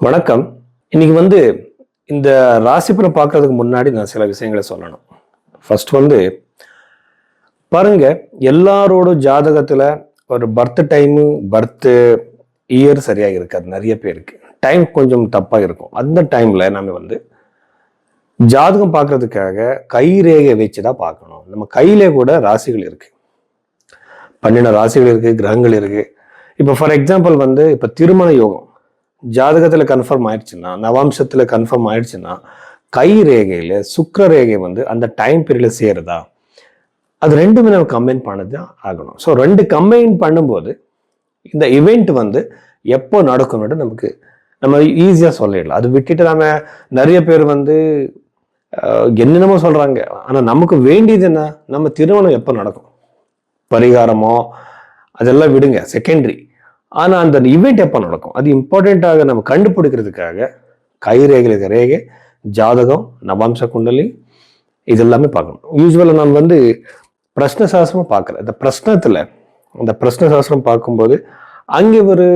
வணக்கம். இன்னைக்கு வந்து இந்த ராசிபலன் பார்க்கறதுக்கு முன்னாடி நான் சில விஷயங்களை சொல்லணும். ஃபர்ஸ்ட் பாருங்க, எல்லாரோட ஜாதகத்துல ஒரு பர்த் டைமு பர்த் இயர் சரியா இருக்காது. நிறைய பேருக்கு டைம் கொஞ்சம் தப்பா இருக்கும். அந்த டைம்ல நம்ம ஜாதகம் பார்க்கறதுக்காக கை ரேகை வச்சுதான் பார்க்கணும். நம்ம கையிலே கூட ராசிகள் இருக்கு, 12 ராசிகள் இருக்கு, கிரகங்கள் இருக்கு. இப்போ ஃபார் எக்ஸாம்பிள் இப்போ திருமண யோகம் ஜாதகத்துல கன்ஃபார்ம் ஆயிடுச்சுன்னா, நவாம்சத்துல கன்ஃபார்ம் ஆயிடுச்சுன்னா, கை ரேகையில சுக்கிர ரேகை அந்த டைம் பீரியட்ல சேருதா, அது ரெண்டுமே நம்ம கம்பைன் பண்ணது ஆகணும். ஸோ ரெண்டு கம்பைன் பண்ணும்போது இந்த இவெண்ட் எப்போ நடக்கும்னு நம்ம ஈஸியா சொல்லிடலாம். அது விட்டுட்டு நாம நிறைய பேர் என்னென்னமோ சொல்றாங்க. ஆனா நமக்கு வேண்டியது என்ன? நம்ம திருமணம் எப்போ நடக்கும், பரிகாரமோ அதெல்லாம் விடுங்க, செகண்டரி. ஆனா அந்த இவெண்ட் எப்போ நடக்கும் அது இம்பார்ட்டண்ட்டாக நம்ம கண்டுபிடிக்கிறதுக்காக கை ரேகை, ஜாதகம், நவாம்ச குண்டலி இது எல்லாமே பார்க்கணும். யூஸ்வலா நான் பிரஷ்ன சாஸ்திரமும் பார்க்குறேன். அந்த பிரஷ்ன சாஸ்திரம் பார்க்கும்போது அங்கே ஒரு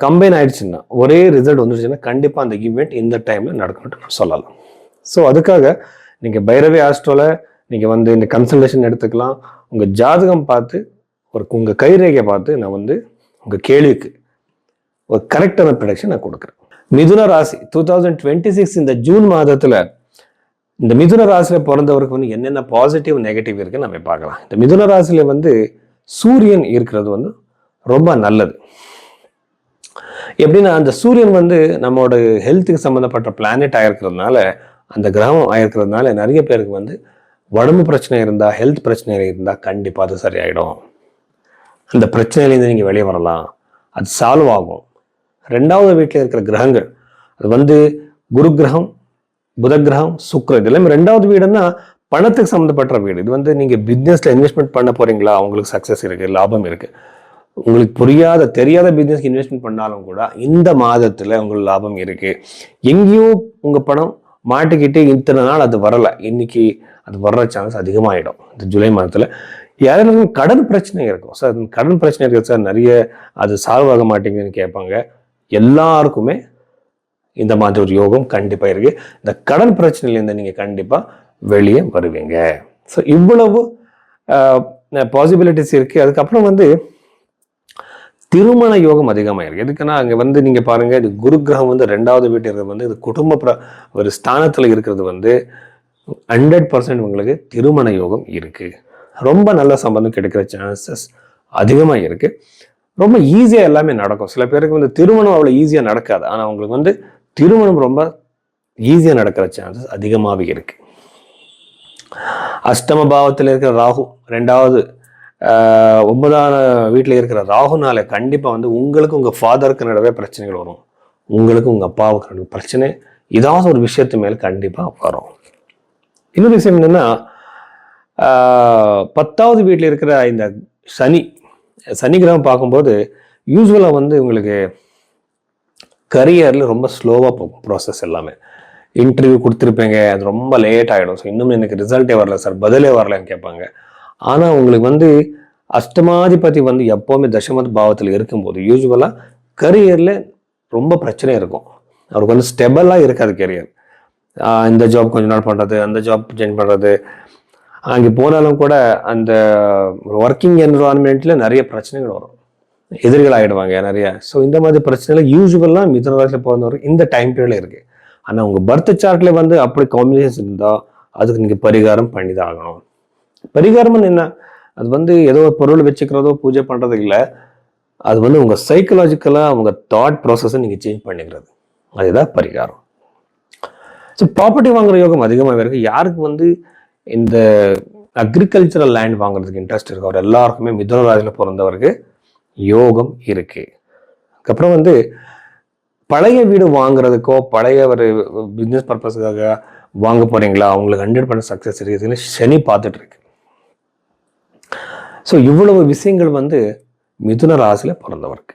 கம்பைன் ஆயிடுச்சுன்னா, ஒரே ரிசல்ட் வந்துருச்சுன்னா கண்டிப்பா அந்த ஈவெண்ட் இந்த டைம்ல நடக்கணும்னு நான் சொல்லலாம். ஸோ அதுக்காக நீங்க பைரவி ஆஸ்ட்ரோல நீங்க இந்த கன்சல்டேஷன் எடுத்துக்கலாம். உங்க ஜாதகம் பார்த்து உங்க கைரேகையை பார்த்து நான் உங்க கேள்விக்கு ஒரு கரெக்டான ப்ரொடக்ஷன் நான் கொடுக்குறேன். மிதுன ராசி 2026 இந்த ஜூன் மாதத்துல இந்த மிதுன ராசியில பிறந்தவருக்கு என்னென்ன பாசிட்டிவ் நெகட்டிவ் இருக்குன்னு நம்ம பார்க்கலாம். இந்த மிதுன ராசியில சூரியன் இருக்கிறது ரொம்ப நல்லது. எப்படின்னா, அந்த சூரியன் நம்மளோட ஹெல்த்துக்கு சம்மந்தப்பட்ட பிளானட் ஆயிருக்கிறதுனால, அந்த கிரகம் ஆயிருக்கிறதுனால நிறைய பேருக்கு உடம்பு பிரச்சனை இருந்தா, ஹெல்த் பிரச்சனை இருந்தா கண்டிப்பா அது சரியாயிடும். அந்த பிரச்சனையிலேருந்து நீங்க வெளியே வரலாம், அது சால்வ் ஆகும். 2வது வீட்டில் இருக்கிற கிரகங்கள் அது குரு கிரகம், புத கிரகம், சுக்கிரன், இதெல்லாம் 2வது வீடுன்னா பணத்துக்கு சம்மந்தப்பட்ட வீடு. இது நீங்க பிசினஸ்ல இன்வெஸ்ட்மெண்ட் பண்ண போறீங்களா, உங்களுக்கு சக்சஸ் இருக்கு, லாபம் இருக்கு. உங்களுக்கு தெரியாத பிசினஸ்க்கு இன்வெஸ்ட்மெண்ட் பண்ணாலும் கூட இந்த மாதத்துல உங்களுக்கு லாபம் இருக்கு. எங்கேயோ உங்க பணம் மாட்டிக்கிட்டு இத்தனை நாள் அது வரல, இன்னைக்கு அது வர்ற சான்ஸ் அதிகமாயிடும். இந்த ஜூலை மாதத்துல யாரும் கடன் பிரச்சனை இருக்கும் சார், கடன் பிரச்சனை இருக்கு சார், நிறைய அது சால்வ் ஆக மாட்டேங்குதுன்னு கேட்பாங்க. எல்லாருக்குமே இந்த மாதிரி ஒரு யோகம் கண்டிப்பா இருக்கு. இந்த கடன் பிரச்சனையிலேருந்து நீங்க கண்டிப்பா வெளியே வருவீங்க. ஸோ இவ்வளவு பாசிபிலிட்டிஸ் இருக்கு. அதுக்கப்புறம் திருமண யோகம் அதிகமாக இருக்கு. எதுக்குன்னா அங்க நீங்க பாருங்க, இது குரு கிரகம் 2வது வீட்டு இது குடும்ப ஒரு ஸ்தானத்துல இருக்கிறது 100% உங்களுக்கு திருமண யோகம் இருக்கு. ரொம்ப நல்ல சம்பந்தம் கிடைக்கிற சான்சஸ் அதிகமாக இருக்கு. ரொம்ப ஈஸியா எல்லாமே நடக்கும். சில பேருக்கு திருமணம் அவ்வளவு ஈஸியா நடக்காது, ஆனா உங்களுக்கு திருமணம் ரொம்ப ஈஸியா நடக்கிற சான்சஸ் அதிகமாகவே இருக்கு. அஷ்டம பாவத்தில் இருக்கிற ராகு, 2வது 9ஆம் வீட்டில் இருக்கிற ராகுனால கண்டிப்பா உங்களுக்கு உங்க ஃபாதருக்கு நடுவே பிரச்சனைகள் வரும். உங்களுக்கு உங்க அப்பாவுக்கு நடுவே பிரச்சனை ஏதாவது ஒரு விஷயத்து மேல கண்டிப்பா வரும். இன்னொரு விஷயம் என்னன்னா, 10வது வீட்டில் இருக்கிற இந்த சனி கிரகம் பார்க்கும்போது யூஸ்வலா உங்களுக்கு கரியர்ல ரொம்ப ஸ்லோவா போகும் ப்ராசஸ் எல்லாமே. இன்டர்வியூ கொடுத்துருப்பீங்க, அது ரொம்ப லேட் ஆகிடும். ஸோ இன்னும் எனக்கு ரிசல்ட்டே வரல சார், பதிலே வரலன்னு கேட்பாங்க. ஆனா உங்களுக்கு அஷ்டமாதிபதி எப்பவுமே தசமத் பாவத்தில் இருக்கும்போது யூஸ்வலா கரியர்ல ரொம்ப பிரச்சனை இருக்கும். அவருக்கு ஸ்டெபிளா இருக்காது கரியர். இந்த ஜாப் கொஞ்ச நாள் பண்றது, அந்த ஜாப் சேஞ்ச் பண்றது, அங்கே போனாலும் கூட அந்த ஒர்க்கிங் என்விரான்மெண்ட்ல நிறைய பிரச்சனைகள் வரும், எதிரிகள் ஆகிடுவாங்க நிறைய. ஸோ இந்த மாதிரி பிரச்சனைகள் யூஸ்வலா மிதுன ராசியில் பிறந்தவருக்கு இந்த டைம் பீரியட்ல இருக்கு. ஆனா உங்க பர்த் சார்ட்ல அப்படி காம்பினேஷன் இருந்தா அதுக்கு நீங்க பரிகாரம் பண்ணிதான் ஆகணும். பரிகாரம் என்ன? அது ஏதோ ஒரு பொருள் வச்சுக்கிறதோ பூஜை பண்றது இல்லை. அது உங்க சைக்கலாஜிக்கலா உங்க தாட் ப்ராசஸை நீங்க சேஞ்ச் பண்ணிக்கிறது, அதுதான் பரிகாரம். ஸோ ப்ராப்பர்ட்டி வாங்குற யோகம் அதிகமாக இருக்கு. யாருக்கு இந்த அக்ரிகல்ச்சரல் லேண்ட் வாங்குறதுக்கு இன்ட்ரெஸ்ட் இருக்கு, அவர் எல்லாருக்குமே மிதுன ராசியில பிறந்தவருக்கு யோகம் இருக்கு. அதுக்கப்புறம் பழைய வீடு வாங்குறதுக்கோ பழைய ஒரு பிசினஸ் பர்பஸுக்காக வாங்க போறீங்களா, அவங்களுக்கு 100% சக்சஸ் இருக்குதுன்னு சனி பார்த்துட்டு இருக்கு. ஸோ இவ்வளவு விஷயங்கள் மிதுன ராசியில பிறந்தவருக்கு